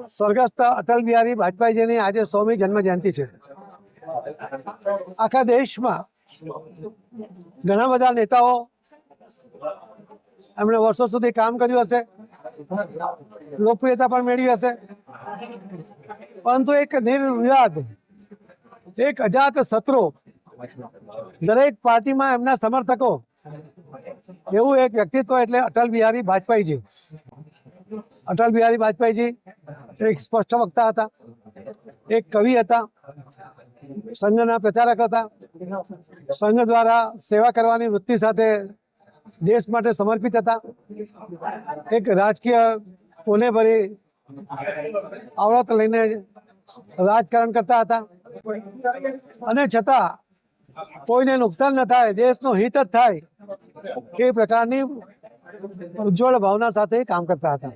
સ્વર્ગસ્થ અટલ બિહારી વાજપેયીજીની આજે 100મી જન્મ જયંતિ છે। આખા દેશમાં ઘણા બધા નેતાઓ એમણે વર્ષો સુધી કામ કર્યું હશે, લોકપ્રિયતા પણ મેળવી હશે, પરંતુ એક નિર્વિવાદ, એક અજાત શત્રુ, દરેક પાર્ટીમાં એમના સમર્થકો, એવું એક વ્યક્તિત્વ એટલે અટલ બિહારી વાજપેયીજી। અટલ બિહારી વાજપેયીજી એક સ્પષ્ટ વક્તા હતા, એક કવિ હતા, સંઘના પ્રચારક હતા, સંઘ દ્વારા સેવા કરવાની વૃત્તિ સાથે દેશ માટે સમર્પિત હતા, એક રાજકીય કોનેભરી આવડત લઈને રાજકારણ કરતા હતા, અને છતાં કોઈને નુકસાન ન થાય, દેશનું હિત જ થાય એ પ્રકારની ઉજ્જવળ ભાવના સાથે કામ કરતા હતા।